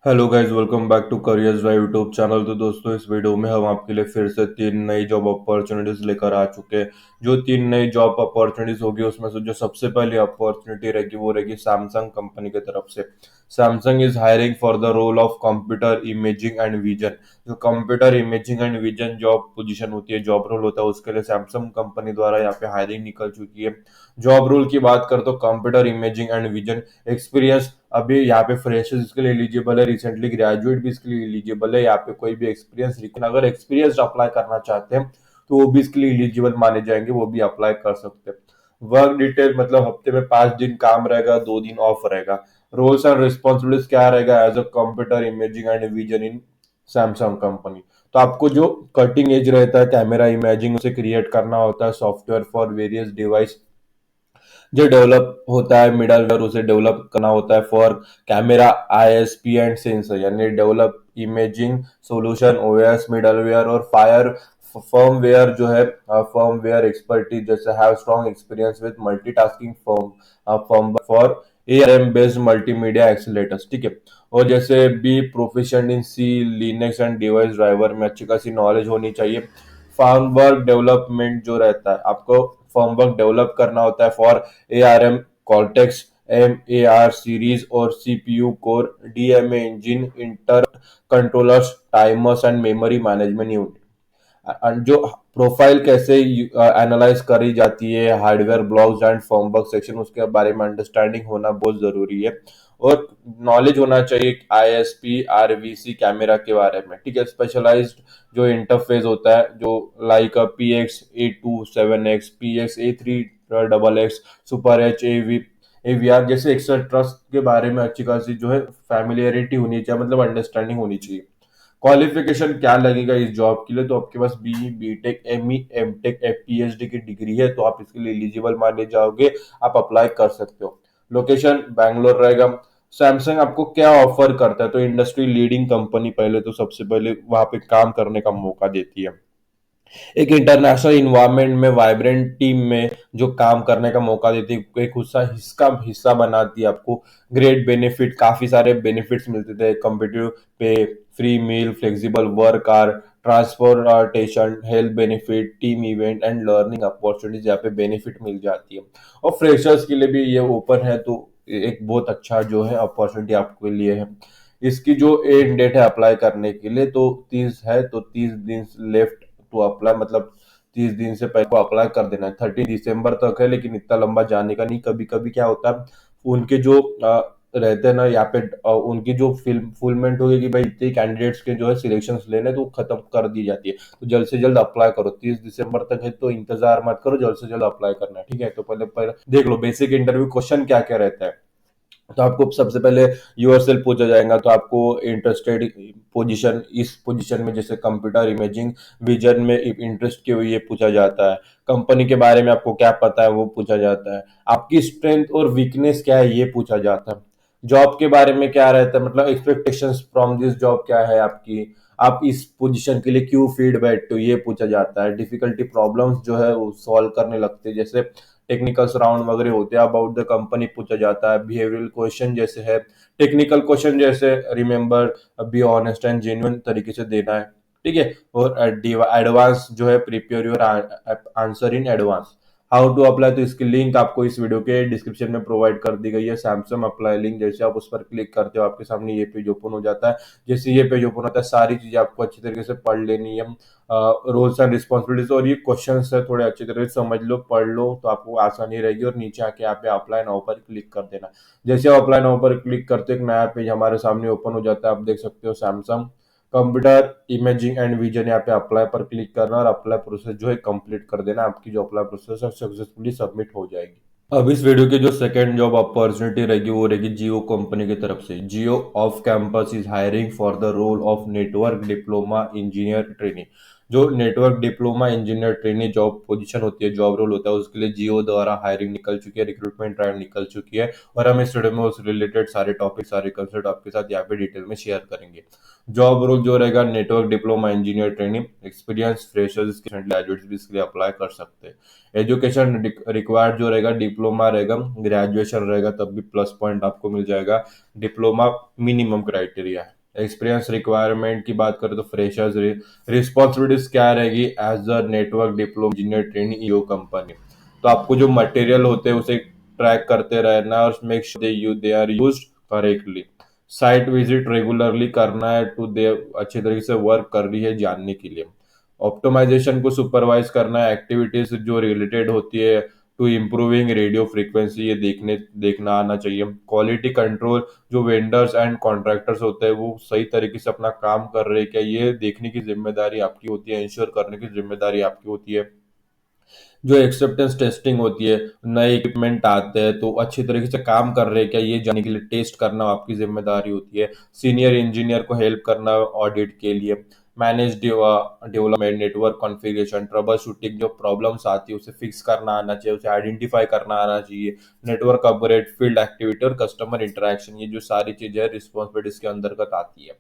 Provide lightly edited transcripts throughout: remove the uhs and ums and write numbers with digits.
Hello guys, welcome back to careers drive YouTube channel. तो दोस्तों, इस वीडियो में हम आपके लिए फिर से तीन नई जॉब अपॉर्चुनिटीज लेकर आ चुके हैं। जो तीन नई जॉब अपॉर्चुनिटीज होगी उसमें से जो सबसे पहली अपॉर्चुनिटी रहेगी वो रहेगी सैमसंग कंपनी की तरफ से। Samsung is hiring for the role of computer imaging and vision. जो computer imaging and vision job position होती है, जॉब रोल होता है, उसके लिए सैमसंग कंपनी द्वारा यहाँ पे हायरिंग निकल चुकी है। जॉब रोल की बात कर तो computer imaging and vision experience अभी यहाँ पे फ्रेशर्स इसके लिए एलिजिबल है, रिसेंटली ग्रेजुएट भी इसके लिए एलिजिबल है। यहाँ पे कोई भी एक्सपीरियंस, लेकिन अगर एक्सपीरियंस अप्लाई करना चाहते हैं तो वो भी इसके लिए एलिजिबल माने जाएंगे, वो भी अप्लाई कर सकते हैं। वर्क डिटेल मतलब हफ्ते में 5 दिन काम रहेगा, 2 दिन ऑफ रहेगा। रोल्स एंड रिस्पॉन्सिबिलिटीज क्या रहेगा as a computer imaging and vision in Samsung company. तो आपको जो कटिंग एज रहता है कैमरा इमेजिंग उसे क्रिएट करना होता है, सॉफ्टवेयर फॉर वेरियस डिवाइस जो डेवलप होता है, मिडलवेयर उसे डेवलप करना होता है for camera ISP and sensor, यानी develop imaging solution OS middleware और फायर फर्मवेयर जो है, फर्मवेयर एक्सपर्टीज जैसे have strong experience with multitasking firm for ARM based multimedia accelerators. ठीक है। और जैसे be proficient in C Linux and device driver में अच्छी खासी नॉलेज होनी चाहिए। फर्मवर्क डेवलपमेंट जो रहता है, आपको फर्मवर्क डेवलप करना होता है for ARM cortex MAR series और CPU core DMA engine inter controllers timers and memory management unit. जो प्रोफाइल कैसे एनालाइज करी जाती है, हार्डवेयर ब्लॉक्स एंड फर्मवर्क सेक्शन, उसके बारे में अंडरस्टैंडिंग होना बहुत जरूरी है। और नॉलेज होना चाहिए ISP RVC कैमरा के बारे में। ठीक है। स्पेशलाइज्ड जो इंटरफेस होता है, जो like PX827X PX83XX super H AVR जैसे एक्सेट्रा के बारे में अच्छी खासी जो है फैमिलियरिटी होनी चाहिए, मतलब अंडरस्टैंडिंग होनी चाहिए। क्वालिफिकेशन क्या लगेगा इस जॉब के लिए, तो आपके पास BTech ME MTech PhD की डिग्री है तो आप इसके लिए एलिजिबल माने जाओगे, आप अप्लाई कर सकते हो। लोकेशन बैंगलोर रहेगा। सैमसंग आपको क्या ऑफर करता है, तो इंडस्ट्री लीडिंग कंपनी पहले तो सबसे पहले वहां पे काम करने का मौका देती है। एक इंटरनेशनल इन्वायरमेंट में वाइब्रेंट टीम में जो काम करने का मौका देती है, एक हिस्सा बनाती है आपको। ग्रेट बेनिफिट, काफी सारे बेनिफिट्स मिलते थे, competitive pay, free meal, flexible work hour, transportation, health benefit, team event and learning opportunities यहाँ पे बेनिफिट मिल जाती है। और फ्रेशर्स के लिए भी ये ओपन है, तो एक बहुत अच्छा जो है अपॉर्चुनिटी आपके लिए है। इसकी जो एंड डेट है अप्लाई करने के लिए, तो 30 है, तो 30 दिन लेफ्ट टू अप्लाई, मतलब 30 दिन से पहले को अप्लाई कर देना है। 30 दिसंबर तक है, लेकिन इतना लंबा जाने का नहीं। कभी कभी क्या होता है, उनके जो रहते हैं ना यहाँ पे, उनकी जो फुलमेंट होगी कि भाई इतने कैंडिडेट्स के जो है सिलेक्शन लेने, तो वो खत्म कर दी जाती है। तो जल्द से जल्द अप्लाई करो, 30 दिसंबर तक है, तो इंतजार मत करो, जल्द से जल्द अप्लाई करना है। ठीक है। तो पहले पहले देख लो बेसिक इंटरव्यू क्वेश्चन क्या क्या रहता है। तो आपको सबसे पहले यूएसएल पूछा जाएगा, तो आपको इंटरेस्टेड पोजीशन, इस पोजीशन में जैसे कंप्यूटर इमेजिंग विजन में इंटरेस्ट क्यों, ये पूछा जाता है। कंपनी के बारे में आपको क्या पता है, वो पूछा जाता है। आपकी स्ट्रेंथ और वीकनेस क्या है, ये पूछा जाता है। जॉब के बारे में क्या रहता है, मतलब एक्सपेक्टेशंस फ्रॉम दिस जॉब क्या है आपकी, आप इस पोजीशन के लिए क्यों फीड बैठते हो, ये पूछा जाता है। डिफिकल्टी प्रॉब्लम्स जो है वो सॉल्व करने लगते हैं, जैसे टेक्निकल राउंड वगैरह होते हैं, अबाउट द कंपनी पूछा जाता है। बिहेवियरल क्वेश्चन जैसे है, टेक्निकल क्वेश्चन जैसे remember be honest and genuine तरीके से देना है। ठीक है। और एडवांस जो है, prepare your answer in advance. How to apply, तो इसकी लिंक आपको इस वीडियो के डिस्क्रिप्शन में प्रोवाइड कर दी गई है। सैमसंग अप्लाई लिंक, जैसे आप उस पर क्लिक करते हो आपके सामने ये पेज ओपन हो जाता है। जैसे ये पेज ओपन होता है, सारी चीजें आपको अच्छी तरीके से पढ़ लेनी है। रोल्स एंड रिस्पॉन्सिबिलिटीज और ये क्वेश्चन है, थोड़े अच्छी तरह से समझ लो, पढ़ लो, तो आपको आसानी रहेगी। और नीचे आके यहाँ पे अप्लाई नाउ पर क्लिक कर देना। जैसे आप अप्लाई नाउ पर क्लिक करते हो, एक नया पेज हमारे सामने ओपन हो जाता है। आप देख सकते हो Samsung computer imaging and vision, यहाँ पे अप्लाई पर क्लिक करना और अप्लाई प्रोसेस जो है कंप्लीट कर देना। आपकी जो अप्लाई प्रोसेस है सक्सेसफुली सबमिट हो जाएगी। अब इस वीडियो की जो सेकंड जॉब अपॉर्चुनिटी रहेगी वो रहेगी जियो कंपनी की तरफ से। Jio off campus is hiring for the role of network diploma engineer training. जो network diploma engineer trainee job position होती है, जॉब रोल होता है, उसके लिए जियो द्वारा हायरिंग निकल चुकी है, रिक्रूटमेंट ड्राइव निकल चुकी है। और हम इस वीडियो में उस रिलेटेड सारे टॉपिक, सारे कंसेप्ट आपके साथ यहाँ पे डिटेल में शेयर करेंगे। जॉब रोल जो रहेगा, network diploma engineer training, experience freshers graduates भी इसके लिए अप्लाई कर सकते हैं। एजुकेशन रिक्वायर्ड जो रहेगा, डिप्लोमा रहेगा, ग्रेजुएशन रहेगा तब भी प्लस पॉइंट आपको मिल जाएगा। डिप्लोमा मिनिमम क्राइटेरिया है। एक्सपीरियंस रिक्वायरमेंट की बात करें तो फ्रेशर्स, रिस्पॉन्सिबिलिटीज क्या रहेगी as a network diploma engineer training EO company. तो आपको जो मटेरियल होते हैं उसे ट्रैक करते रहना और make sure they are used correctly. Site visit regularly करना है टू दे अच्छी तरीके से वर्क कर रही है जानने के लिए। ऑप्टिमाइजेशन को सुपरवाइज करना है, एक्टिविटीज जो रिलेटेड होती है टू इम्प्रूविंग रेडियो फ्रीक्वेंसी, ये देखना आना चाहिए। क्वालिटी कंट्रोल, जो वेंडर्स एंड कॉन्ट्रैक्टर्स होते हैं वो सही तरीके से अपना काम कर रहे हैं क्या, ये देखने की जिम्मेदारी आपकी होती है, इंश्योर करने की जिम्मेदारी आपकी होती है। जो एक्सेप्टेंस टेस्टिंग होती है, नए इक्विपमेंट आते हैं तो अच्छी तरीके से काम कर रहे हैं क्या, ये जानने के लिए टेस्ट करना आपकी जिम्मेदारी होती है। सीनियर इंजीनियर को हेल्प करना ऑडिट के लिए। Manage development, network configuration, trouble shooting, जो प्रॉब्लम्स आती है उसे फिक्स करना आना चाहिए, उसे आइडेंटिफाई करना आना चाहिए। नेटवर्क अपग्रेड, फील्ड एक्टिविटी और कस्टमर इंटरेक्शन, ये जो सारी चीजें रिस्पॉन्सिबिलिटीज के अंतर्गत आती है।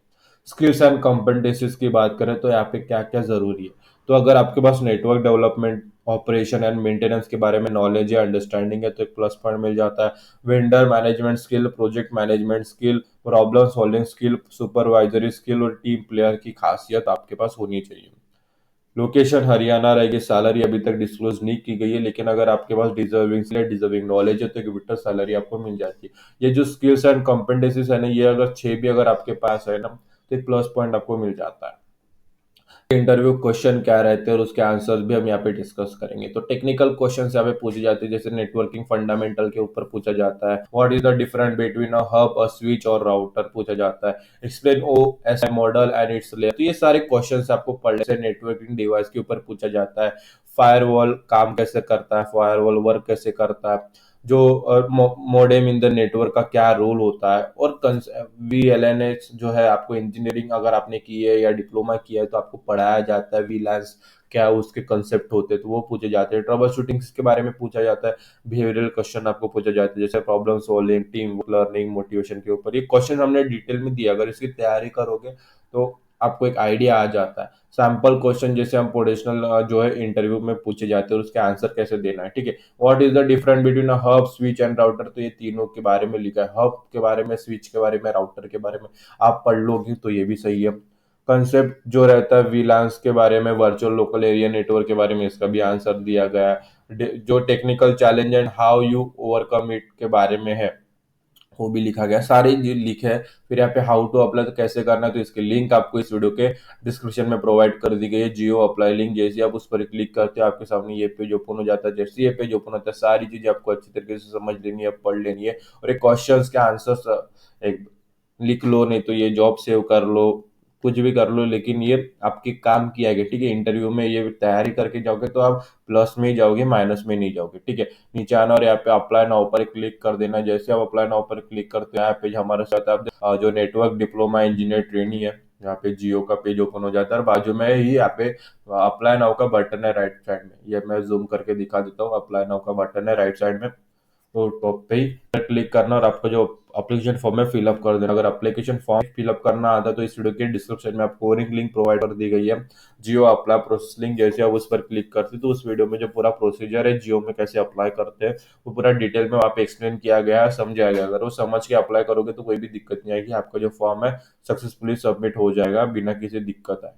स्किल्स एंड कॉम्पिटेंसीज की बात करें तो यहाँ पे क्या क्या जरूरी है। तो अगर आपके पास network development, operation and maintenance के बारे में नॉलेज या अंडरस्टैंडिंग है तो एक प्लस पॉइंट मिल जाता है। Vendor management skill, project management skill, problem solving skill, supervisory skill और टीम प्लेयर की खासियत आपके पास होनी चाहिए। लोकेशन हरियाणा रहेगी। सैलरी अभी तक डिस्क्लोज नहीं की गई है, लेकिन अगर आपके पास डिजर्विंग नॉलेज है तो एक बेटर सैलरी आपको मिल जाती है। ये जो स्किल्स एंड कॉम्पिटेंसीज है ना, ये अगर 6 भी अगर आपके पास है ना तो एक प्लस पॉइंट आपको मिल जाता है। इंटरव्यू क्वेश्चन क्या रहते हैं और उसके आंसर्स भी हम यहाँ पे डिस्कस करेंगे। तो टेक्निकल क्वेश्चन यहाँ पे पूछे जाते हैं, जैसे नेटवर्किंग फंडामेंटल के ऊपर पूछा जाता है। What is the difference between a hub, a switch और राउटर पूछा जाता है। Explain O S I model and its layer. तो ये सारे क्वेश्चन आपको पढ़ने से नेटवर्किंग डिवाइस के ऊपर पूछा जाता है। फायरवॉल काम कैसे करता है, फायरवॉल वर्क कैसे करता है, जो मोडेम इन द नेटवर्क का क्या रोल होता है, और वीएलएनएस जो है, आपको इंजीनियरिंग अगर आपने की है या डिप्लोमा किया है तो आपको पढ़ाया जाता है वीलैंस क्या उसके कंसेप्ट होते हैं तो वो पूछे जाते हैं। ट्रबल शूटिंग के बारे में पूछा जाता है। बिहेवियरल क्वेश्चन आपको पूछा जाता है, जैसे problem solving, team learning, motivation के ऊपर। ये क्वेश्चन हमने डिटेल में दिया, अगर इसकी तैयारी करोगे तो आपको एक आइडिया आ जाता है। सैम्पल क्वेश्चन जैसे हम पोजिशनल जो है इंटरव्यू में पूछे जाते हैं और उसके आंसर कैसे देना है, ठीक है। What is the difference between a hub, switch and router, तो ये तीनों के बारे में लिखा है। हब के बारे में, स्विच के बारे में, राउटर के बारे में आप पढ़ लोगे तो ये भी सही है। कंसेप्ट जो रहता है वीलांस के बारे में, वर्चुअल लोकल एरिया नेटवर्क के बारे में, इसका भी आंसर दिया गया है। जो technical challenge and how you overcome it के बारे में है वो भी लिखा गया, सारे जो लिखे हैं। फिर यहाँ पे हाउ टू अप्लाई तो कैसे करना है, तो इसकी लिंक आपको इस वीडियो के डिस्क्रिप्शन में प्रोवाइड कर दी गई है। जियो अप्लाई लिंक, जैसे आप उस पर क्लिक करते हो आपके सामने ये पेज ओपन हो जाता है। जैसे ये पेज ओपन होता है सारी चीजें आपको अच्छी तरीके से समझ लेनी है, पढ़ लेनी है, और एक क्वेश्चन के आंसर एक लिख लो, नहीं तो ये जॉब सेव कर लो, कुछ भी कर लो, लेकिन ये आपके काम की आएगी, ठीक है। इंटरव्यू में ये तैयारी करके जाओगे तो आप प्लस में ही जाओगे, माइनस में नहीं जाओगे, ठीक है। नीचे आना और यहाँ पे अप्लाई नाउ पर क्लिक कर देना। जैसे आप अप्लाई नाउ पर क्लिक करते हो यहाँ पे हमारे साथ आप जो नेटवर्क डिप्लोमा इंजीनियर ट्रेनी है, यहाँ पे जियो का पेज ओपन हो जाता है, और बाजू में ही यहाँ पे अप्लाई नाउ का बटन है राइट साइड में। ये मैं जूम करके दिखा देता हूँ, अप्लाई नाउ का बटन है राइट साइड में, तो टॉप पे ही क्लिक करना और आपका जो एप्लीकेशन फॉर्म है फिलअप कर देना। अगर एप्लीकेशन फॉर्म फिलअप करना आता है तो इस वीडियो के डिस्क्रिप्शन में आपको लिंक प्रोवाइड कर दी गई है, जियो अप्लाई प्रोसेस लिंक। जैसे आप उस पर क्लिक करते तो उस वीडियो में जो पूरा प्रोसीजर है जियो में कैसे अप्लाई करते हैं वो पूरा डिटेल में वहाँ पे एक्सप्लेन किया गया है, समझाया गया। अगर वो समझ के अप्लाई करोगे तो कोई भी दिक्कत नहीं आएगी, आपका जो फॉर्म है सक्सेसफुली सबमिट हो जाएगा बिना किसी दिक्कत आए।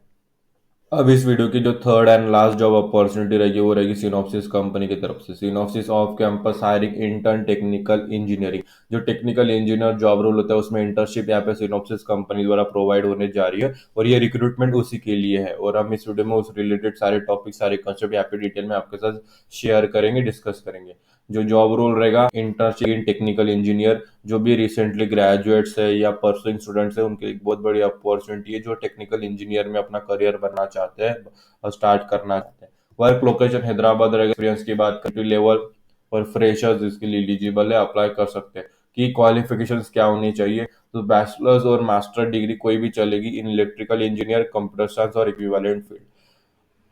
अब इस वीडियो की जो third and last job opportunity रहेगी वो रहेगी सिनॉप्सिस कंपनी की तरफ से। Synopsis off campus hiring intern technical engineering, जो टेक्निकल इंजीनियर जॉब रोल होता है उसमें इंटर्नशिप यहाँ पे सिनॉप्सिस कंपनी द्वारा प्रोवाइड होने जा रही है, और ये रिक्रूटमेंट उसी के लिए है। और हम इस वीडियो में उस रिलेटेड सारे टॉपिक, सारे कंसेप्ट यहाँ पे डिटेल में आपके साथ शेयर करेंगे, डिस्कस करेंगे। जो जॉब रोल रहेगा, इंटर्नशिप इन टेक्निकल इंजीनियर, जो भी रिसेंटली ग्रेजुएट्स है या परसुइंग स्टूडेंट्स है उनके एक बहुत बड़ी अपॉर्चुनिटी है, जो टेक्निकल इंजीनियर में अपना करियर बनना चाहते हैं और स्टार्ट करना चाहते हैं। वर्क लोकेशन हैदराबाद रहेगा। एक्सपीरियंस की बात करें लेवल और फ्रेशर्स इसके लिए एलिजिबल है, अप्लाई कर सकते हैं। की क्वालिफिकेशंस क्या होनी चाहिए, तो बैचलर्स और मास्टर डिग्री कोई भी चलेगी in electrical engineer, computer science और equivalent field.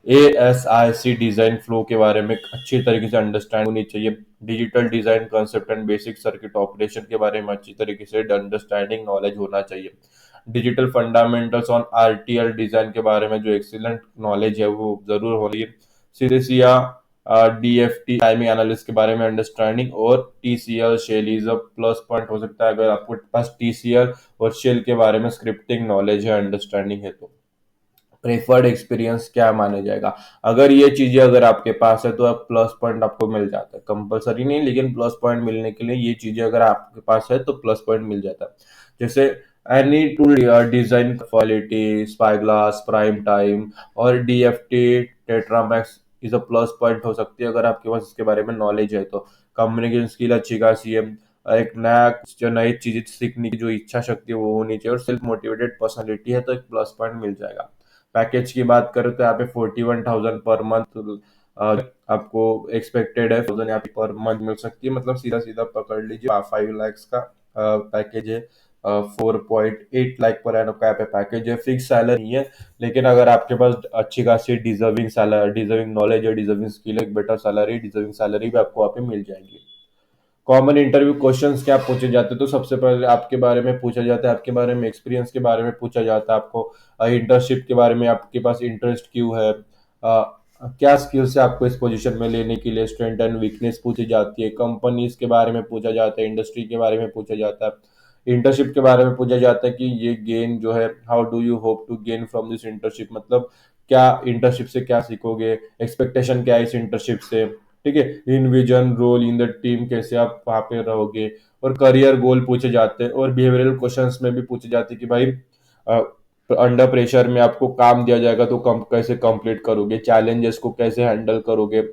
ASIC design flow के बारे में एक अच्छी तरीके से अंडरस्टैंड होनी चाहिए। Digital design concept and basic circuit operation के बारे में अच्छी तरीके से अंडरस्टैंडिंग नॉलेज होना चाहिए। Digital fundamentals on RTL design के बारे में जो एक्सीलेंट नॉलेज है वो जरूर होनी है। सीरीज या डीएफटी टाइमिंग एनालिस्ट के बारे में अंडरस्टैंडिंग और TCL shell is a plus point हो सकता है अगर आपके पास टीसीएल और शेल के बारे में स्क्रिप्टिंग नॉलेज है, अंडरस्टैंडिंग है तो। प्रेफर्ड एक्सपीरियंस क्या माना जाएगा, अगर ये चीजें अगर आपके पास है तो आप प्लस पॉइंट आपको मिल जाता है, कंपलसरी नहीं लेकिन प्लस पॉइंट मिलने के लिए ये चीजें अगर आपके पास है तो प्लस पॉइंट मिल जाता है। जैसे any tool design quality SpyGlass prime time और DFT TetraMAX is a plus point हो सकती है अगर आपके पास इसके बारे में नॉलेज है तो। कम्युनिकेशन स्किल अच्छी खासी है, एक नया जो नई चीजें सीखने की जो इच्छा शक्ति है वो होनी चाहिए और सेल्फ मोटिवेटेड पर्सनालिटी है तो एक प्लस पॉइंट मिल जाएगा। पैकेज की बात करें तो यहाँ पे 41,000 पर मंथ आपको एक्सपेक्टेड है, 1000 यहाँ पे पर मंथ मिल सकती है, मतलब सीधा सीधा पकड़ लीजिए 5 लाख का पैकेज है। 4.8 लाख पर एनम का यहाँ पे पैकेज है, फिक्स सैलरी नहीं है लेकिन अगर आपके पास अच्छी खासी डिजर्विंग सैलरी डिजर्विंग नॉलेज है डिजर्विंग स्किल है, एक बेटर सैलरी डिजर्विंग सैलरी भी आपको वहाँ पे मिल जाएगी। कॉमन इंटरव्यू क्वेश्चंस क्या पूछे जाते हैं, तो सबसे पहले आपके बारे में पूछा जाता है, आपके बारे में एक्सपीरियंस के बारे में पूछा जाता है, आपको इंटर्नशिप के बारे में आपके पास इंटरेस्ट क्यों है, क्या स्किल्स है आपको इस पोजीशन में लेने के लिए, स्ट्रेंथ एंड वीकनेस पूछी जाती है, कंपनीज के बारे में पूछा जाता है, इंडस्ट्री के बारे में पूछा जाता है, इंटर्नशिप के बारे में पूछा जाता है कि ये गेन जो है how do you hope to gain from this internship, मतलब क्या इंटर्नशिप से क्या सीखोगे, एक्सपेक्टेशन क्या है इस इंटर्नशिप से, ठीक है, in vision role in the team कैसे आप वहां पे रहोगे, और करियर गोल पूछे जाते हैं, और बिहेवियरल क्वेश्चंस में भी पूछे जाते हैं कि भाई अंडर प्रेशर में आपको काम दिया जाएगा तो कम कैसे कंप्लीट करोगे, चैलेंजेस को कैसे हैंडल करोगे,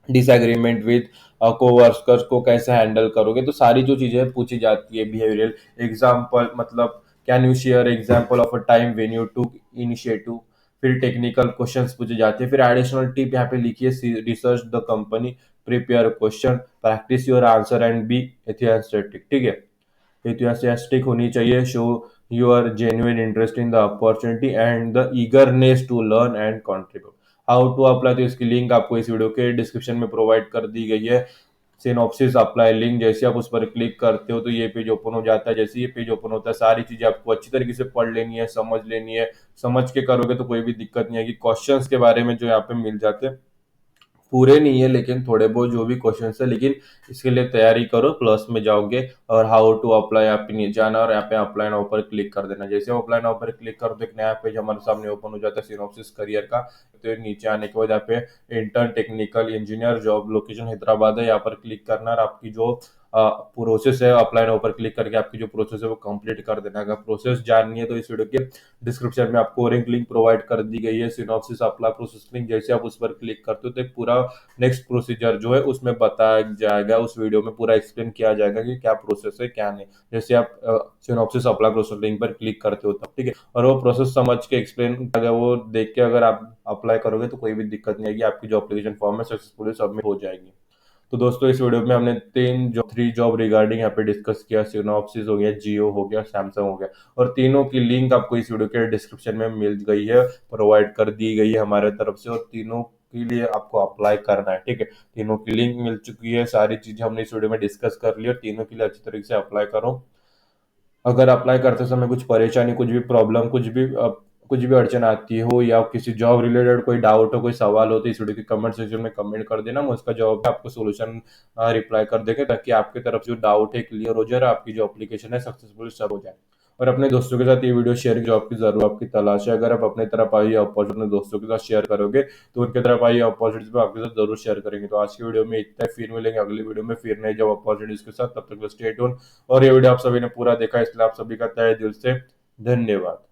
डिसएग्रीमेंट विद कोवर्कर्स को कैसे हैंडल करोगे, तो सारी जो चीजें पूछी जाती है बिहेवियरल। एग्जाम्पल मतलब can you share example of a time when you to initiative. फिर टेक्निकल क्वेश्चंस पूछे जाते हैं, फिर एडिशनल टिप यहाँ पे लिखिए research the company, prepare question, practice your answer and be enthusiastic, ठीक है, enthusiastic होनी चाहिए, show your genuine interest in the opportunity and the eagerness to learn and contribute. How to apply, तो इसकी link आपको इस वीडियो के description में प्रोवाइड कर दी गई है। सिनॉप्सिस अप्लाई लिंक, जैसे आप उस पर क्लिक करते हो तो ये पेज ओपन हो जाता है, जैसे ये पेज ओपन होता है सारी चीजें आपको अच्छी तरीके से पढ़ लेनी है, समझ लेनी है, समझ के करोगे तो कोई भी दिक्कत नहीं आएगी। क्वेश्चंस के बारे में जो यहाँ पे मिल जाते हैं, पूरे नहीं है लेकिन थोड़े बहुत जो भी क्वेश्चन है, लेकिन इसके लिए तैयारी करो, प्लस में जाओगे। और हाउ टू अप्लाई यहाँ पे नहीं जाना और यहाँ पे अप्लाई नाउ पर क्लिक कर देना, जैसे अप्लाई नाउ पर क्लिक करो तो एक नया पेज हमारे सामने ओपन हो जाता है सिनॉप्सिस करियर का। तो नीचे आने के बाद यहाँ पे intern technical engineer job location Hyderabad है, यहाँ पर क्लिक करना और आपकी जो प्रोसेस है अप्लाई नाउ पर क्लिक करके आपकी जो प्रोसेस है वो कंप्लीट कर देना। अगर प्रोसेस जाननी है तो इस वीडियो के डिस्क्रिप्शन में आपको लिंक प्रोवाइड कर दी गई है, सिनॉप्सिस अप्लाई प्रोसेस लिंक, जैसे आप उस पर क्लिक करते हो तो एक पूरा नेक्स्ट प्रोसीजर जो है उसमें बताया जाएगा, उस वीडियो में पूरा एक्सप्लेन किया जाएगा कि क्या प्रोसेस है क्या नहीं, जैसे आप सिनॉप्सिस अप्लाई प्रोसेस लिंक पर क्लिक करते हो तब, ठीक है, और वो प्रोसेस समझ के एक्सप्लेन अगर वो देख के अगर आप अप्लाई करोगे तो कोई भी दिक्कत नहीं आएगी, आपकी जो एप्लीकेशन फॉर्म है सक्सेसफुली सबमिट हो जाएगी। तो दोस्तों इस वीडियो में हमने थ्री जॉब रिगार्डिंग यहाँ पे डिस्कस किया, सिनॉप्सिस हो गया, जियो हो गया, सैमसंग हो गया, और तीनों की लिंक आपको इस वीडियो के डिस्क्रिप्शन में मिल गई है, प्रोवाइड कर दी गई है हमारे तरफ से, और तीनों के लिए आपको अप्लाई करना है, ठीक है, तीनों की लिंक मिल चुकी है, सारी चीजें हमने इस वीडियो में डिस्कस कर ली और तीनों के लिए अच्छी तरीके से अप्लाई करो। अगर अप्लाई करते समय कुछ परेशानी कुछ भी प्रॉब्लम कुछ भी अड़चन आती हो या किसी जॉब रिलेटेड कोई डाउट हो कोई सवाल हो तो इस वीडियो के कमेंट सेक्शन में कमेंट कर देना, मैं उसका जवाब आपको सोल्यूशन रिप्लाई कर देंगे ताकि आपकी तरफ जो डाउट है क्लियर हो जाए और आपकी जो एप्लीकेशन है सक्सेसफुली सब हो जाए। और अपने दोस्तों के साथ ये वीडियो शेयर जॉब की जरूर आपकी तलाश है, अगर आप अपने तरफ आई अपॉर्चुनिटी दोस्तों के साथ शेयर करोगे तो उनके तरफ आई अपॉर्चुनिटीज में आपके साथ जरूर शेयर करेंगे। तो आज की वीडियो में इतना ही, फिर मिलेंगे अगली वीडियो में फिर नई जॉब अपॉर्चुनिटीज के साथ, तब तक स्टे ट्यून। और ये वीडियो आप सभी ने पूरा देखा इसलिए आप सभी का तहे दिल से धन्यवाद।